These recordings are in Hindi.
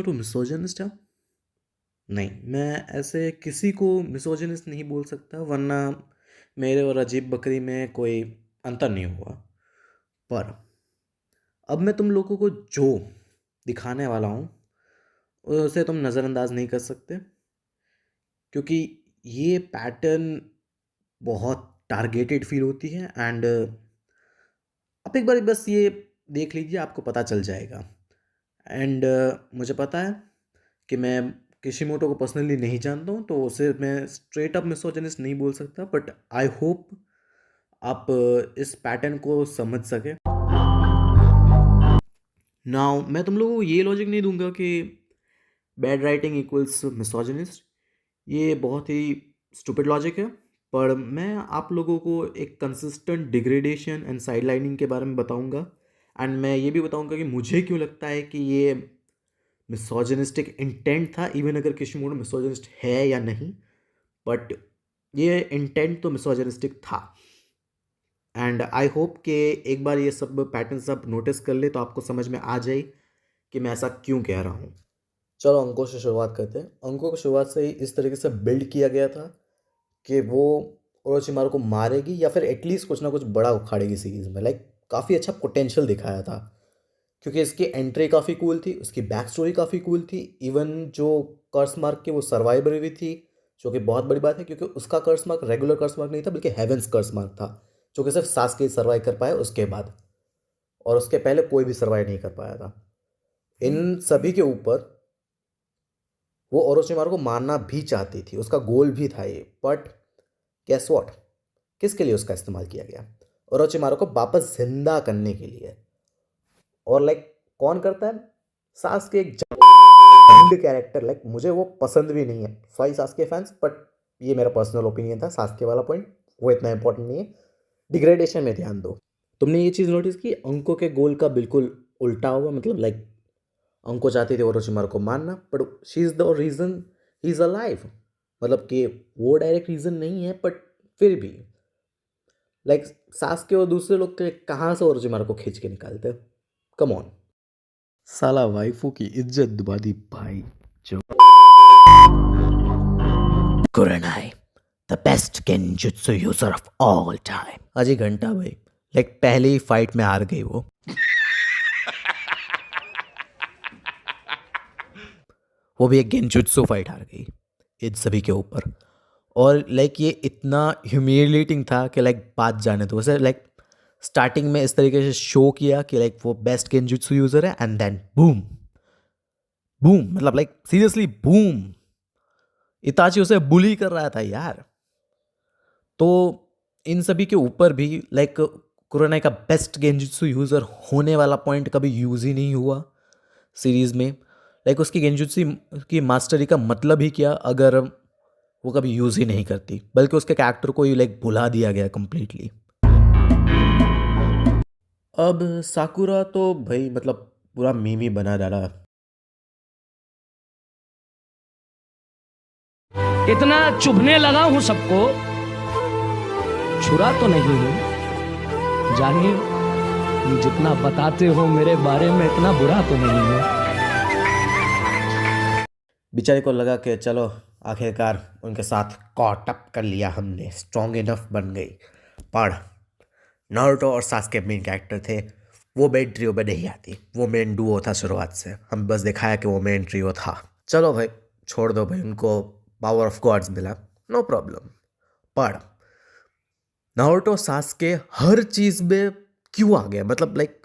किशिमोटो मिसोजिनिस्ट है? नहीं, मैं ऐसे किसी को मिसोजिनिस्ट नहीं बोल सकता, वरना मेरे और अजीब बकरी में कोई अंतर नहीं हुआ। पर अब मैं तुम लोगों को जो दिखाने वाला हूँ उसे तुम नज़रअंदाज नहीं कर सकते, क्योंकि ये पैटर्न बहुत टारगेटेड फील होती है। एंड आप एक बार बस ये देख लीजिए, आपको पता चल जाएगा। एंड मुझे पता है कि मैं किशिमोटो को पर्सनली नहीं जानता हूँ, तो उसे मैं स्ट्रेट अप मिसोजिनिस्ट नहीं बोल सकता, बट आई होप आप इस पैटर्न को समझ सके। नाउ मैं तुम लोगों को ये लॉजिक नहीं दूंगा कि बैड राइटिंग इक्वल्स मिसोजिनिस्ट। ये बहुत ही स्टूपिड लॉजिक है। पर मैं आप लोगों को एक कंसिस्टेंट डिग्रेडेशन एंड साइडलाइनिंग के बारे में बताऊंगा। एंड मैं ये भी बताऊंगा कि मुझे क्यों लगता है कि ये मिसोजिनिस्टिक इंटेंट था, इवन अगर किशिमोटो मिसोजिनिस्ट है या नहीं, बट ये इंटेंट तो मिसोजिनिस्टिक था। एंड आई होप कि एक बार ये सब पैटर्न्स आप नोटिस कर ले तो आपको समझ में आ जाए कि मैं ऐसा क्यों कह रहा हूँ। चलो अंकों से शुरुआत करते हैं। अंकों को शुरुआत से ही इस तरीके से बिल्ड किया गया था कि वो ओरोचिमारू को मारेगी या फिर एटलीस्ट कुछ ना कुछ बड़ा उखाड़ेगी सीरीज में। लाइक काफ़ी अच्छा पोटेंशियल दिखाया था, क्योंकि इसकी एंट्री काफ़ी कूल थी, उसकी बैक स्टोरी काफ़ी कूल थी। इवन जो कर्स मार्क के वो सर्वाइवर भी थी, जो कि बहुत बड़ी बात है, क्योंकि उसका कर्स मार्क रेगुलर कर्स मार्क नहीं था, बल्कि हेवेंस कर्स मार्क था, जो कि सिर्फ सास्के सर्वाइव कर पाया उसके बाद, और उसके पहले कोई भी सर्वाइव नहीं कर पाया था। इन सभी के ऊपर वो ओरोचिमारू को मारना भी चाहती थी, उसका गोल भी था ये। बट गेस व्हाट, किसके लिए उसका इस्तेमाल किया गया? ओरोचिमारू को वापस जिंदा करने के लिए। और लाइक कौन करता है? सास्के, एक कैरेक्टर। लाइक मुझे वो पसंद भी नहीं है, सॉरी सास्के फैंस, बट ये मेरा पर्सनल ओपिनियन था। सास्के वाला पॉइंट वो इतना इंपॉर्टेंट नहीं है, डिग्रेडेशन में ध्यान दो। तुमने ये चीज़ नोटिस की अंको के गोल का बिल्कुल उल्टा हुआ। मतलब लाइक अंको चाहती थी ओरोचिमारू को मारना, but she is the reason he is alive. मतलब कि वो डायरेक्ट रीज़न नहीं है, बट फिर भी लाइक सास्के और दूसरे लोग के कहाँ से ओरोचिमारू को खींच के निकालते? Come on. साला वाइफू की इज्जत डुबा दी भाई। जो कुरनाई, द बेस्ट गेंजुत्सु यूजर ऑफ ऑल टाइम। अजी घंटा भाई, लाइक पहले ही फाइट में हार गई वो भी एक गेंजुत्सु फाइट हार गई इन सभी के ऊपर। और लाइक ये इतना ह्यूमिलेटिंग था कि लाइक बात जाने दो। वैसे लाइक स्टार्टिंग में इस तरीके से शो किया कि लाइक वो बेस्ट गेंजुत्सु यूजर है, एंड देन बूम बूम, मतलब लाइक सीरियसली बूम, इताची उसे बुली कर रहा था यार। तो इन सभी के ऊपर भी लाइक कुरानाई का बेस्ट गेंजुत्सु यूजर होने वाला पॉइंट कभी यूज ही नहीं हुआ सीरीज में। लाइक उसकी गेंजुत्सु की मास्टरी का मतलब ही क्या, अगर वो कभी यूज ही नहीं करती, बल्कि उसके कैरेक्टर को ही लाइक भुला दिया गया कंप्लीटली। अब साकुरा तो भाई मतलब पूरा मीम ही बना डाला। इतना चुभने लगा हूं सबको, छुरा तो नहीं हूं। जानिए जितना बताते हो मेरे बारे में, इतना बुरा तो नहीं हूं। बेचारे को लगा कि चलो आखिरकार उनके साथ कॉट अप कर लिया हमने, स्ट्रॉन्ग इनफ बन गई। पर नारुतो और सास्के मेन कैरेक्टर थे, वो मेन ट्रियो में नहीं आती। वो मेन डुओ था शुरुआत से, हम बस दिखाया कि वो मेन ट्रियो था। चलो भाई छोड़ दो भाई, उनको पावर ऑफ गॉड्स मिला, नो प्रॉब्लम। पर नारुतो सास्के हर चीज़ में क्यों आ गया? मतलब लाइक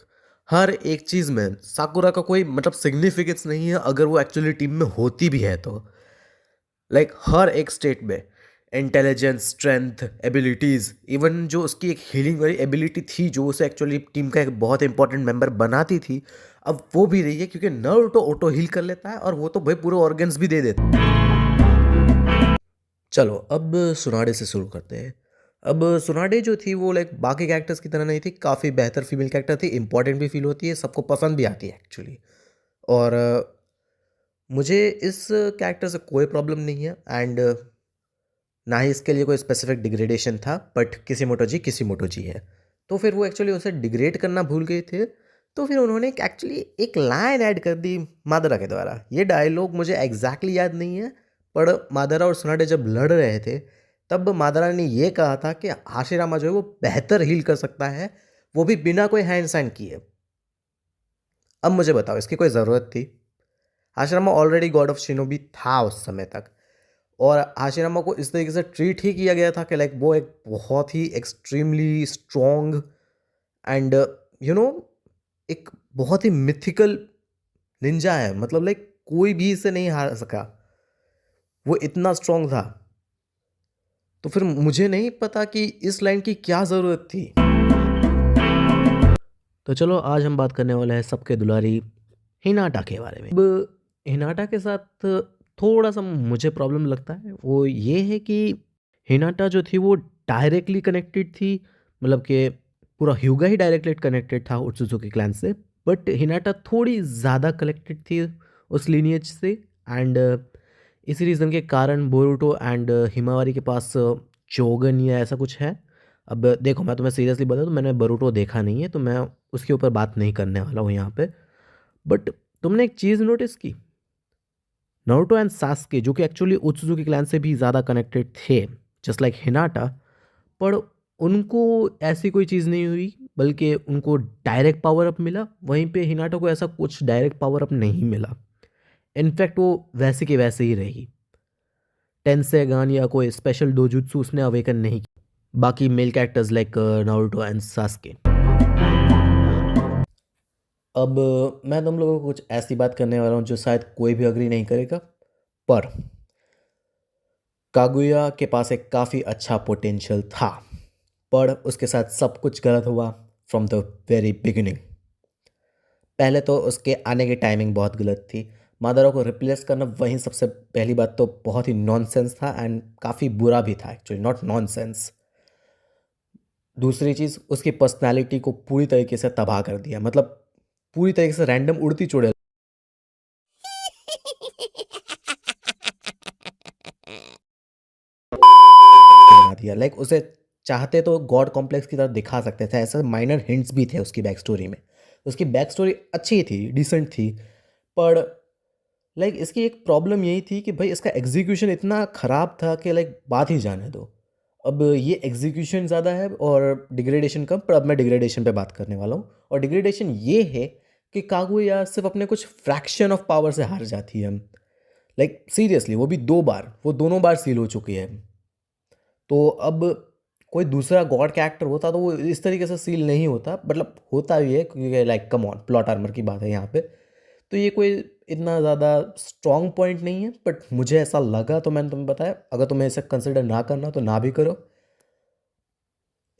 हर एक चीज़ में साकुरा का कोई मतलब सिग्निफिकेंस नहीं है अगर वो एक्चुअली टीम में होती भी है तो। लाइक हर एक स्टेट में इंटेलिजेंस, स्ट्रेंथ, एबिलिटीज़, इवन जो उसकी एक हीलिंग वाली एबिलिटी थी जो उसे एक्चुअली टीम का एक बहुत इंपॉर्टेंट मेंबर बनाती थी, अब वो भी रही है, क्योंकि नारुतो ऑटो हील कर लेता है और वो तो भाई पूरे ऑर्गन्स भी दे देता है। चलो अब सुनाडे से शुरू करते हैं। अब सुनाडे जो थी वो लाइक बाकी कैरेक्टर्स की तरह नहीं थी, काफ़ी बेहतर फीमेल कैरेक्टर थी, इंपॉर्टेंट भी फील होती है, सबको पसंद भी आती है एक्चुअली। और मुझे इस कैरेक्टर से कोई प्रॉब्लम नहीं है, एंड ना ही इसके लिए कोई स्पेसिफिक डिग्रेडेशन था। बट किसीमोटो जी है, तो फिर वो एक्चुअली उसे डिग्रेड करना भूल गए थे तो फिर उन्होंने एक्चुअली एक लाइन ऐड कर दी मादरा के द्वारा। ये डायलॉग मुझे एग्जैक्टली याद नहीं है, पर मादरा और सुनाडे जब लड़ रहे थे तब मादरा ने ये कहा था कि हाशिरामा जो है वो बेहतर हील कर सकता है, वो भी बिना कोई हैंड साइन किए। अब मुझे बताओ इसकी कोई ज़रूरत थी? Hashirama already God of shinobi था उस समय तक, और हाशिरामा को इस तरीके से ट्रीट ही किया गया था कि लाइक वो एक बहुत ही extremely strong and you know एक बहुत ही मिथिकल निंजा है। मतलब लाइक कोई भी इसे नहीं हार सका, वो इतना स्ट्रॉन्ग था। तो फिर मुझे नहीं पता कि इस लाइन की क्या ज़रूरत थी। तो चलो आज हम बात करने वाले हैं सबके दुलारी हिनाटा के बारे में। अब हिनाटा के साथ थोड़ा सा मुझे प्रॉब्लम लगता है, वो ये है कि हिनाटा जो थी वो डायरेक्टली कनेक्टेड थी, मतलब कि पूरा ह्यूगा ही डायरेक्टली कनेक्टेड था ओत्सुज़ुकी क्लैन से, बट हिनाटा थोड़ी ज़्यादा कनेक्टेड थी उस लीनिएज से। एंड इसी रीज़न के कारण बोरुटो एंड हिमावारी के पास चोगन या ऐसा कुछ है। अब देखो मैं तुम्हें सीरियसली बताऊँ तो मैंने बोरुटो देखा नहीं है, तो मैं उसके ऊपर बात नहीं करने वाला हूँ यहाँ पे। बट तुमने एक चीज़ नोटिस की, नारुतो एंड सास्के जो कि एक्चुअली ओत्सुज़ुकी क्लैन से भी ज़्यादा कनेक्टेड थे जस्ट लाइक हिनाटा, पर उनको ऐसी कोई चीज़ नहीं हुई, बल्कि उनको डायरेक्ट पावर अप मिला। वहीं पे हिनाटा को ऐसा कुछ डायरेक्ट पावर अप नहीं मिला। इनफैक्ट वो वैसे के वैसे ही रही। टेंसेगान या कोई स्पेशल डोजुत्सु उसने अवेकन नहीं की। बाकी male characters like Naruto and Sasuke. अब मैं तुम लोगों को कुछ ऐसी बात करने वाला हूँ जो शायद कोई भी अग्री नहीं करेगा, पर कागुया के पास एक काफ़ी अच्छा पोटेंशियल था, पर उसके साथ सब कुछ गलत हुआ फ्रॉम द वेरी बिगिनिंग। पहले तो उसके आने की टाइमिंग बहुत गलत थी। मादारा को रिप्लेस करना वहीं सबसे पहली बात तो बहुत ही नॉनसेंस था, एंड काफ़ी बुरा भी था एक्चुअली, नॉट नॉनसेंस। दूसरी चीज़, उसकी पर्सनालिटी को पूरी तरीके से तबाह कर दिया। मतलब पूरी तरीके से रैंडम उड़ती चुड़ैल बना दिया। लाइक उसे चाहते तो गॉड कॉम्प्लेक्स की तरह दिखा सकते थे, ऐसे माइनर हिंट्स भी थे उसकी बैक स्टोरी में। उसकी बैक स्टोरी अच्छी थी, डिसेंट थी, पर लाइक इसकी एक प्रॉब्लम यही थी कि भाई इसका एग्जीक्यूशन इतना ख़राब था कि लाइक बात ही जाने दो। अब ये एग्जीक्यूशन ज़्यादा है और डिग्रेडेशन कम, पर अब मैं डिग्रेडेशन पे बात करने वाला हूँ। और डिग्रेडेशन ये है कि कागुया सिर्फ अपने कुछ फ्रैक्शन ऑफ पावर से हार जाती है। लाइक सीरियसली, वो भी 2 बार, वो दोनों बार सील हो चुकी है। तो अब कोई दूसरा गॉड कैरेक्टर होता तो वो इस तरीके से सील नहीं होता, मतलब होता भी है क्योंकि like come on, plot armour की बात है यहाँ पे। तो ये कोई इतना ज़्यादा स्ट्रॉन्ग पॉइंट नहीं है, बट मुझे ऐसा लगा तो मैंने तुम्हें बताया। अगर तुम्हें इसे कंसिडर ना करना तो ना भी करो,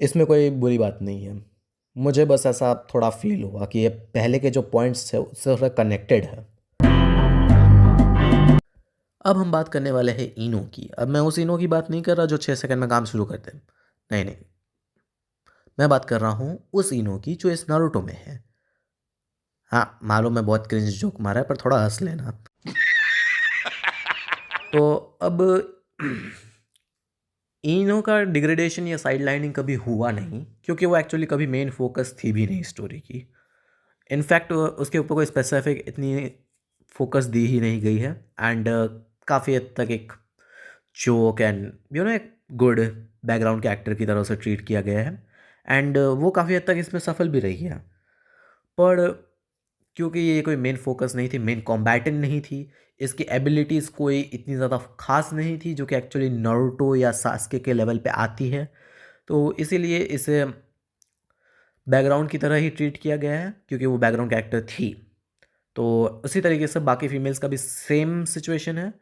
इसमें कोई बुरी बात नहीं है। मुझे बस ऐसा थोड़ा फील हुआ कि ये पहले के जो पॉइंट्स थे उससे थोड़ा कनेक्टेड है। अब हम बात करने वाले हैं इनो की। अब मैं उस इनो की बात नहीं कर रहा जो 6 सेकंड में काम शुरू करते हैं, नहीं नहीं, मैं बात कर रहा हूँ उस इनो की जो इस नारुतो में है। हाँ मालूम, मैं बहुत क्रिंज जोक मारा है, पर थोड़ा हंस लेना। तो अब इनो का डिग्रेडेशन या साइड लाइनिंग कभी हुआ नहीं, क्योंकि वो एक्चुअली कभी मेन फोकस थी भी नहीं स्टोरी की। इनफैक्ट उसके ऊपर कोई स्पेसिफिक इतनी फोकस दी ही नहीं गई है, एंड काफ़ी हद तक एक जोक एंड एक गुड बैकग्राउंड के एक्टर की तरह से ट्रीट किया गया है, एंड वो काफ़ी हद तक इसमें सफल भी रही है। पर क्योंकि ये कोई मेन फोकस नहीं थी, मेन कॉम्बैटेंट नहीं थी, इसकी एबिलिटीज़ कोई इतनी ज़्यादा खास नहीं थी जो कि एक्चुअली नारुतो या सास्के के लेवल पे आती है, तो इसीलिए इसे बैकग्राउंड की तरह ही ट्रीट किया गया है, क्योंकि वो बैकग्राउंड कैरेक्टर थी। तो उसी तरीके से बाकी फीमेल्स का भी सेम सिचुएशन है।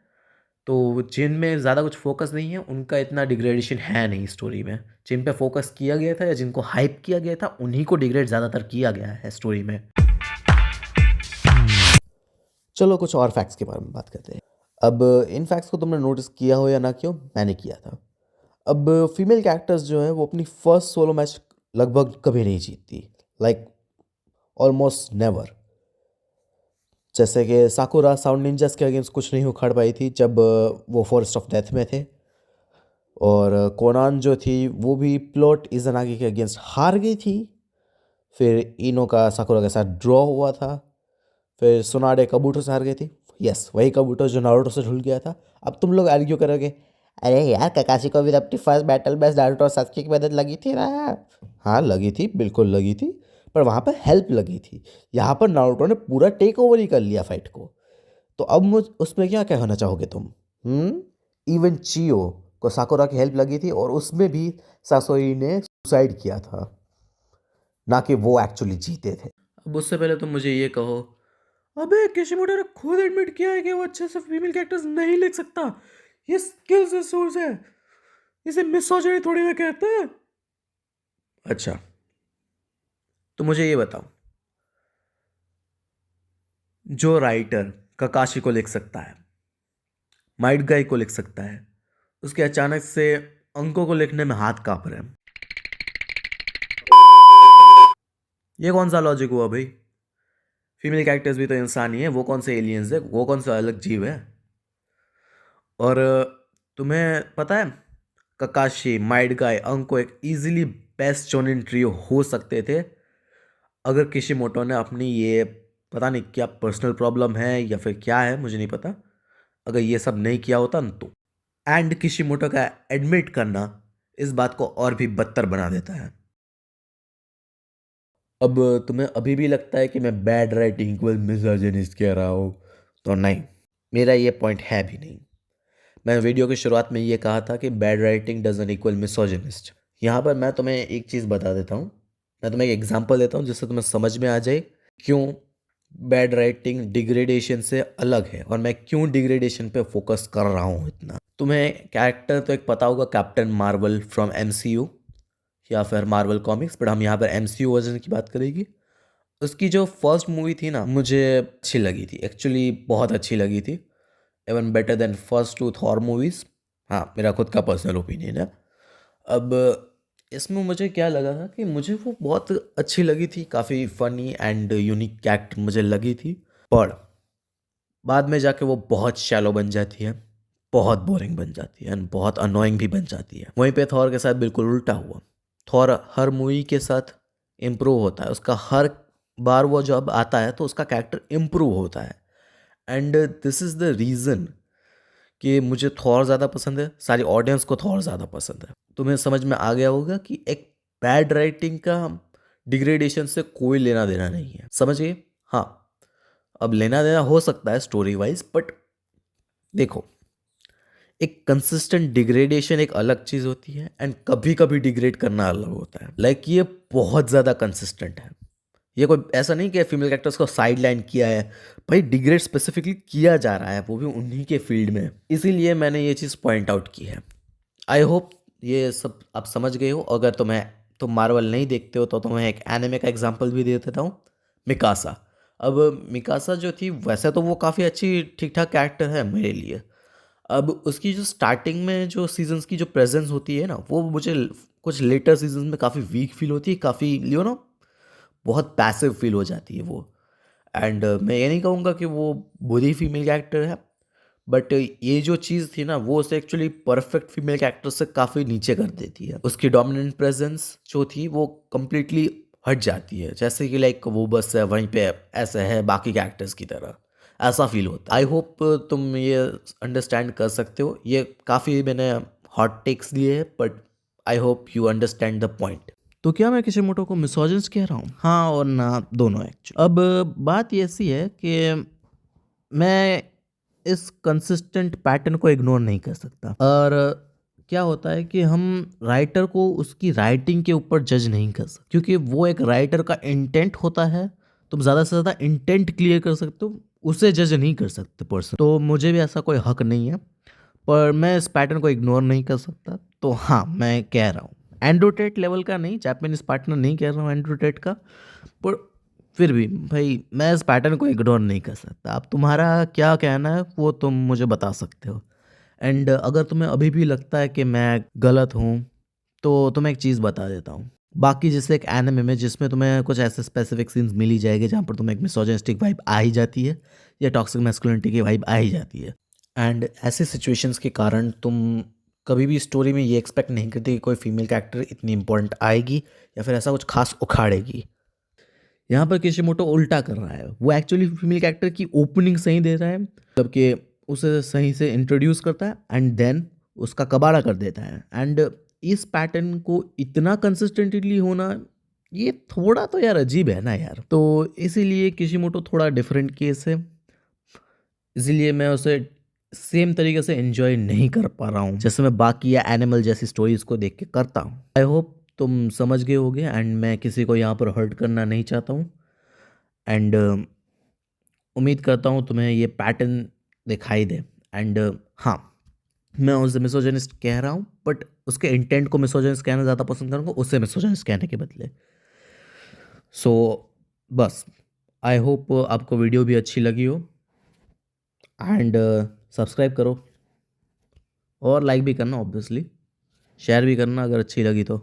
तो जिनमें ज़्यादा कुछ फोकस नहीं है उनका इतना डिग्रेडेशन है नहीं स्टोरी में। जिन पे फोकस किया गया था या जिनको हाइप किया गया था उन्हीं को डिग्रेड ज़्यादातर किया गया है स्टोरी में। चलो कुछ और फैक्ट्स के बारे में बात करते हैं। अब इन फैक्ट्स को तुमने नोटिस किया हो या ना किया हो, मैंने किया था। अब फीमेल कैरेक्टर्स जो हैं वो अपनी फर्स्ट सोलो मैच लगभग कभी नहीं जीतती, लाइक ऑलमोस्ट नेवर। जैसे कि साकुरा साउंड निंजास के अगेंस्ट कुछ नहीं उखाड़ पाई थी जब वो फॉरेस्ट ऑफ डेथ में थे, और कोनान जो थी वो भी प्लॉट इज़नागी के अगेंस्ट हार गई थी। फिर इनो का साकुरा के साथ ड्रॉ हुआ था, फिर सुनाडे कबूटो से हार गई थी। यस, वही कबूटो जो नारुतो से ढुल गया था। अब तुम लोग आर्ग्यू करोगे, अरे यार ककाशी को भी अपनी फर्स्ट बैटल में नारुतो और सास्के की मदद लगी थी ना। हाँ लगी थी, बिल्कुल लगी थी, पर वहाँ पर हेल्प लगी थी। यहाँ पर नारुतो ने पूरा टेक ओवर ही कर लिया फाइट को। तो अब मुझ उसमें क्या कहना चाहोगे तुम? इवन चियो को साकुरा की हेल्प लगी थी और उसमें भी सासोई ने सुसाइड किया था, ना कि वो एक्चुअली जीते थे। अब उससे पहले तुम मुझे ये कहो, अबे किशिमोटो ने खुद एडमिट किया है कि वो अच्छे से फीमेल कैरेक्टर्स नहीं लिख सकता, ये स्किल्स रिसोर्स है, इसे मिसोजिनी थोड़ी ना कहते हैं। अच्छा, तो मुझे ये बताओ, जो राइटर ककाशी को लिख सकता है, माइट गाई को लिख सकता है, उसके अचानक से अंकों को लिखने में हाथ कांप रहे हैं, ये कौन सा लॉजिक हुआ भाई? फीमेल कैरेक्टर्स भी तो इंसान ही है, वो कौन से एलियंस है, वो कौन सा अलग जीव है? और तुम्हें पता है, ककाशी, माइट गाई, अंको एक इजीली बेस्ट शोनेन ट्रियो हो सकते थे अगर किशिमोटो ने अपनी ये, पता नहीं क्या पर्सनल प्रॉब्लम है या फिर क्या है, मुझे नहीं पता, अगर ये सब नहीं किया होता न तो। एंड किशिमोटो का एडमिट करना इस बात को और भी बदतर बना देता है। अब तुम्हें अभी भी लगता है कि मैं बैड राइटिंग इक्वल मिसोजिनिस्ट कह रहा हूँ? तो नहीं, मेरा ये पॉइंट है भी नहीं। मैं वीडियो की शुरुआत में ये कहा था कि bad writing doesn't equal misogynist. यहाँ पर मैं तुम्हें एक चीज़ बता देता हूँ, मैं तुम्हें एक एग्जांपल देता हूँ जिससे तुम्हें समझ में आ जाए क्यों बैड राइटिंग डिग्रेडेशन से अलग है और मैं क्यों डिग्रेडेशन पे फोकस कर रहा हूँ इतना। तुम्हें कैरेक्टर तो एक पता होगा, कैप्टन मार्वल फ्रॉम MCU या फिर मार्वल कॉमिक्स, बट हम यहाँ पर MCU वर्जन की बात करेंगे। उसकी जो फर्स्ट मूवी थी ना, मुझे अच्छी लगी थी, एक्चुअली बहुत अच्छी लगी थी, even better than first 2 Thor movies. हाँ, मेरा खुद का पर्सनल ओपिनियन है। अब इसमें मुझे क्या लगा था कि मुझे वो बहुत अच्छी लगी थी, काफ़ी फ़नी एंड यूनिक कैरेक्टर मुझे लगी थी, पर बाद में जाके वो बहुत शैलो बन जाती है, बहुत बोरिंग बन जाती है एंड बहुत अनोइंग भी बन जाती है। वहीं पे थॉर के साथ बिल्कुल उल्टा हुआ। थॉर हर मूवी के साथ इम्प्रूव होता है, उसका हर बार वो जब आता है तो उसका कैरेक्टर इम्प्रूव होता है, and this is the reason कि मुझे थॉर ज़्यादा पसंद है, सारी ऑडियंस को थॉर ज़्यादा पसंद है। तुम्हें समझ में आ गया होगा कि एक बैड राइटिंग का डिग्रेडेशन से कोई लेना देना नहीं है, समझिए। हाँ, अब लेना देना हो सकता है स्टोरी वाइज, बट देखो, एक कंसिस्टेंट डिग्रेडेशन एक अलग चीज़ होती है एंड कभी कभी डिग्रेड करना अलग होता है। लाइक ये बहुत ज़्यादा कंसिस्टेंट है, ये कोई ऐसा नहीं कि फीमेल कैरेक्टर्स को साइड लाइन किया है, भाई डिग्रेड स्पेसिफिकली किया जा रहा है, वो भी उन्हीं के फील्ड में, इसीलिए मैंने ये चीज़ पॉइंट आउट की है। आई होप ये सब आप समझ गए हो। अगर तुम मार्वल नहीं देखते हो तो तुम्हें एक एनिमे का एग्जांपल भी दे देता हूँ, मिकासा। अब मिकासा जो थी, वैसे तो वो काफ़ी अच्छी ठीक ठाक कैरेक्टर है मेरे लिए। अब उसकी जो स्टार्टिंग में जो सीजन्स की जो प्रेजेंस होती है ना, वो मुझे कुछ लेटर सीजन्स में काफ़ी वीक फील होती है, काफ़ी बहुत पैसिव फील हो जाती है वो। एंड मैं ये नहीं कहूँगा कि वो बुरी फीमेल कैरेक्टर है, बट ये जो चीज़ थी ना, वो उसे एक्चुअली परफेक्ट फीमेल कैरेक्टर से काफ़ी नीचे कर देती है। उसकी डोमिनेंट प्रेजेंस जो थी वो कम्प्लीटली हट जाती है, जैसे कि लाइक वो बस है वहीं पे ऐसे है बाकी कैरेक्टर्स की तरह, ऐसा फील होता है। आई होप तुम ये अंडरस्टैंड कर सकते हो। ये काफ़ी मैंने हॉट टेक्स दिए हैं, but I hope you understand the point. तो क्या मैं किशिमोटो को मिसोजिनिस्ट कह रहा हूँ? हाँ और ना, दोनों एक्चुअली। अब बात ये ऐसी है कि मैं इस कंसिस्टेंट पैटर्न को इग्नोर नहीं कर सकता, और क्या होता है कि हम राइटर को उसकी राइटिंग के ऊपर जज नहीं कर सकते, क्योंकि वो एक राइटर का इंटेंट होता है। तुम ज़्यादा से ज़्यादा इंटेंट क्लियर कर सकते हो, उसे जज नहीं कर सकते पर्सन। तो मुझे भी ऐसा कोई हक नहीं है, पर मैं इस पैटर्न को इग्नोर नहीं कर सकता। तो हाँ, मैं कह रहा हूँ, एंड्रू टेट लेवल का नहीं, जापानीज पार्टनर नहीं कह रहा हूँ एंड्रू टेट का, पर फिर भी भाई मैं इस पैटर्न को इग्नोर नहीं कर सकता। अब तुम्हारा क्या कहना है वो तुम मुझे बता सकते हो। एंड अगर तुम्हें अभी भी लगता है कि मैं गलत हूँ, तो तुम्हें एक चीज़ बता देता हूँ। बाकी जैसे एक एनिमे में जिसमें तुम्हें कुछ ऐसे स्पेसिफिक सीन्स मिल ही जाएंगे जहाँ पर तुम्हें एक मिसोजिनिस्टिक वाइब आ ही जाती है या टॉक्सिक मैस्कुलिनिटी की वाइब आ ही जाती है, एंड ऐसे सिचुएशंस के कारण तुम कभी भी स्टोरी में ये एक्सपेक्ट नहीं करते कि कोई फीमेल कैरेक्टर इतनी इंपॉर्टेंट आएगी या फिर ऐसा कुछ खास उखाड़ेगी। यहाँ पर किशिमोटो उल्टा कर रहा है, वो एक्चुअली फीमेल कैरेक्टर की ओपनिंग सही दे रहा है, मतलब कि उसे सही से इंट्रोड्यूस करता है एंड देन उसका कबाड़ा कर देता है। एंड इस पैटर्न को इतना कंसिस्टेंटली होना, ये थोड़ा तो यार अजीब है ना यार। तो इसीलिए किशिमोटो थोड़ा डिफरेंट केस है, इसीलिए मैं उसे सेम तरीके से एंजॉय नहीं कर पा रहा हूँ जैसे मैं बाकी या एनिमल जैसी स्टोरीज को देख के करता हूँ। आई होप तुम समझ गए होगे एंड मैं किसी को यहाँ पर हर्ट करना नहीं चाहता हूँ। एंड उम्मीद करता हूँ तुम्हें ये पैटर्न दिखाई दे। एंड हाँ, मैं उसे मिसोजिनिस्ट कह रहा हूँ बट उसके इंटेंट को मिसोजिनिस्ट कहना ज़्यादा पसंद करूँगा उसे मिसोजिनिस्ट कहने के बदले। सो बस आई होप आपको वीडियो भी अच्छी लगी हो एंड सब्सक्राइब करो और लाइक भी करना, ऑब्वियसली शेयर भी करना अगर अच्छी लगी तो।